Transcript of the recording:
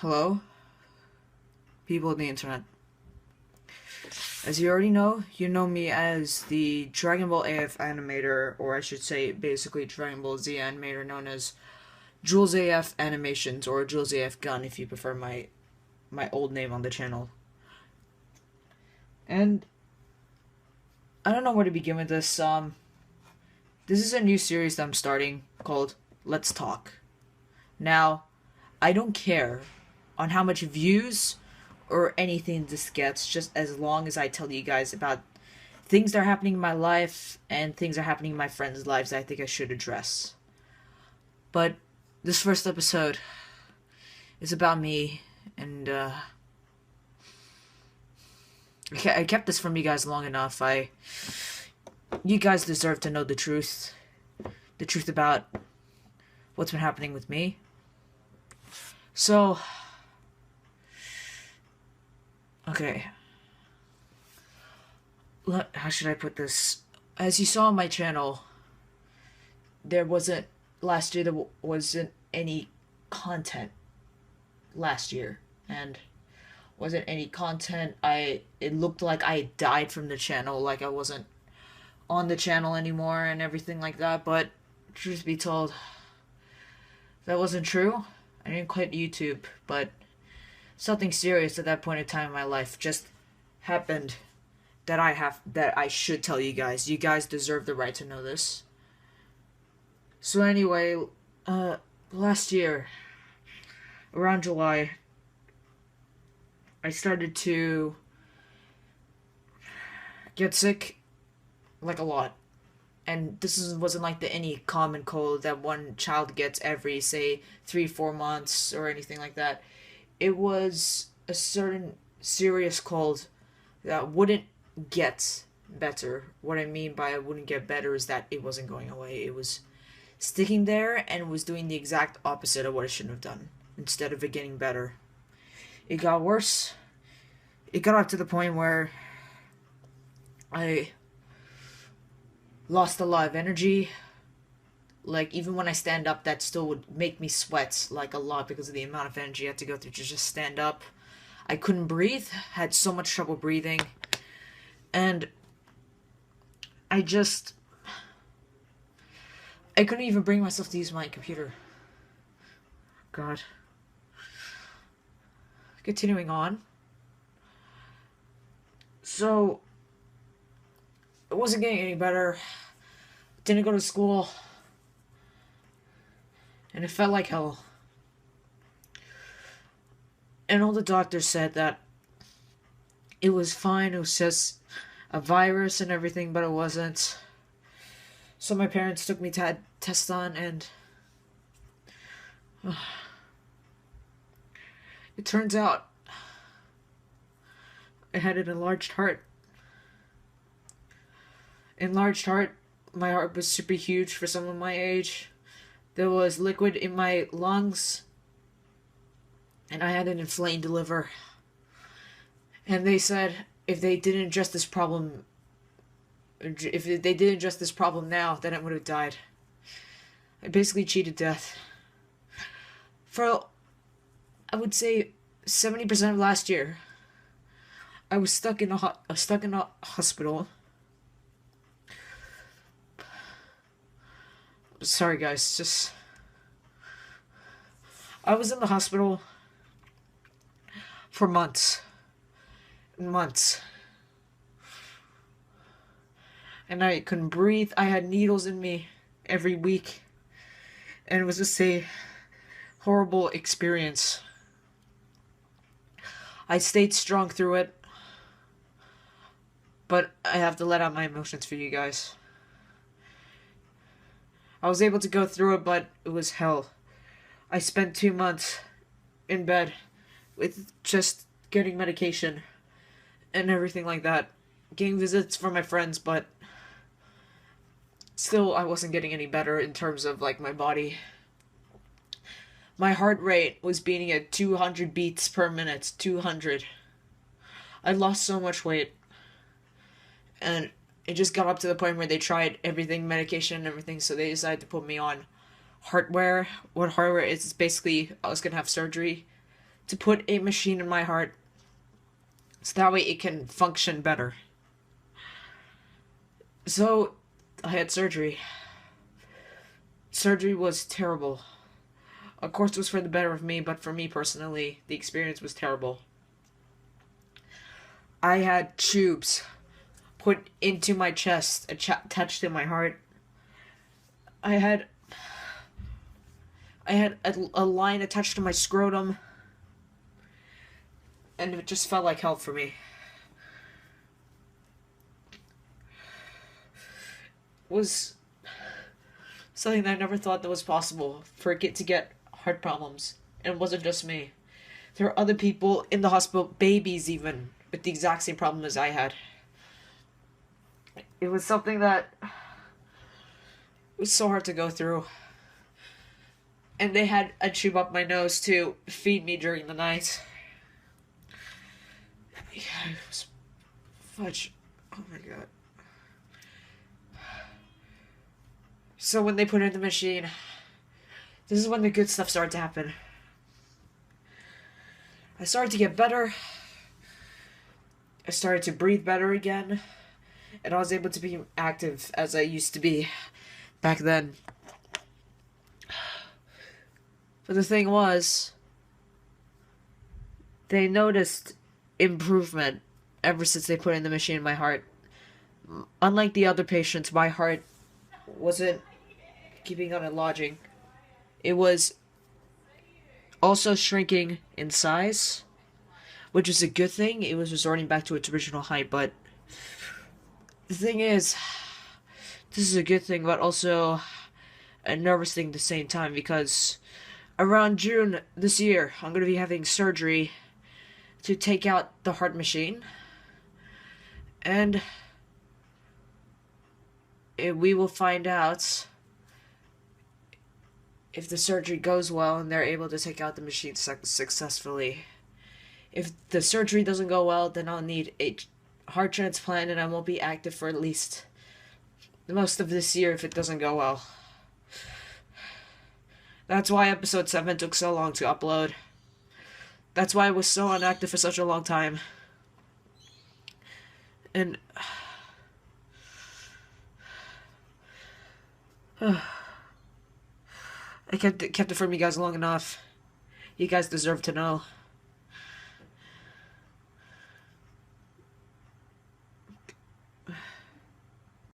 Hello, people of the internet. As you already know, you know me as the Dragon Ball AF animator, or I should say, basically Dragon Ball Z animator, known as Jules AF Animations, or Jules AF Gun, if you prefer my old name on the channel. And I don't know where to begin with this. This is a new series that I'm starting called Let's Talk. Now, I don't care on how much views or anything this gets, just as long as I tell you guys about things that are happening in my life and things that are happening in my friends' lives that I think I should address. But this first episode is about me, and I kept this from you guys long enough. You guys deserve to know the truth about what's been happening with me. So, okay. How should I put this? As you saw on my channel, last year there wasn't any content last year, and wasn't any content. It looked like I died from the channel, like I wasn't on the channel anymore and everything like that, but truth be told, that wasn't true. I didn't quit YouTube, but something serious at that point in time in my life just happened that I should tell you guys. You guys deserve the right to know this. So anyway, last year, around July, I started to get sick, like a lot. And wasn't like any common cold that one child gets every, say, 3-4 months or anything like that. It was a certain serious cold that wouldn't get better. What I mean by it wouldn't get better is that it wasn't going away. It was sticking there and was doing the exact opposite of what it shouldn't have done, instead of it getting better. It got worse. It got up to the point where I lost a lot of energy. Like, even when I stand up, that still would make me sweat, like, a lot because of the amount of energy I had to go through to just stand up. I couldn't breathe, had so much trouble breathing, and I couldn't even bring myself to use my computer. God. Continuing on. So, it wasn't getting any better. Didn't go to school. And it felt like hell. And all the doctors said that it was fine, it was just a virus and everything, but it wasn't. So my parents took me to have tests done, and it turns out I had an enlarged heart. Enlarged heart. My heart was super huge for someone my age. There was liquid in my lungs, and I had an inflamed liver. And they said if they didn't address this problem now, then I would have died. I basically cheated death. For, I would say, 70% of last year, I was stuck in a hospital. Sorry guys, I was in the hospital for months. And I couldn't breathe. I had needles in me every week. And it was just a horrible experience. I stayed strong through it. But I have to let out my emotions for you guys. I was able to go through it, but it was hell. I spent 2 months in bed with just getting medication and everything like that. Getting visits from my friends, but still I wasn't getting any better in terms of, like, my body. My heart rate was beating at 200 beats per minute. 200. I lost so much weight. And it just got up to the point where they tried everything, medication and everything, so they decided to put me on hardware. What hardware is basically, I was gonna have surgery to put a machine in my heart so that way it can function better. So I had surgery. Surgery was terrible. Of course, it was for the better of me, but for me personally, the experience was terrible. I had tubes put into my chest, attached to my heart. I had a line attached to my scrotum, and it just felt like hell for me. It was something that I never thought that was possible for a kid to get heart problems. And it wasn't just me. There were other people in the hospital, babies even, with the exact same problem as I had. It was something that was so hard to go through. And they had a tube up my nose to feed me during the night. Yeah, it was fudge. Oh my god. So when they put it in the machine, this is when the good stuff started to happen. I started to get better. I started to breathe better again. And I was able to be active as I used to be back then. But the thing was, they noticed improvement ever since they put in the machine in my heart. Unlike the other patients, my heart wasn't keeping on enlarging. It was also shrinking in size, which is a good thing. It was resorting back to its original height, but the thing is, this is a good thing, but also a nervous thing at the same time, because around June this year, I'm going to be having surgery to take out the heart machine, and we will find out if the surgery goes well and they're able to take out the machine successfully. If the surgery doesn't go well, then I'll need a heart transplant and I won't be active for at least the most of this year if it doesn't go well. That's why episode 7 took so long to upload. That's why I was so inactive for such a long time. And I kept it from you guys long enough. You guys deserve to know.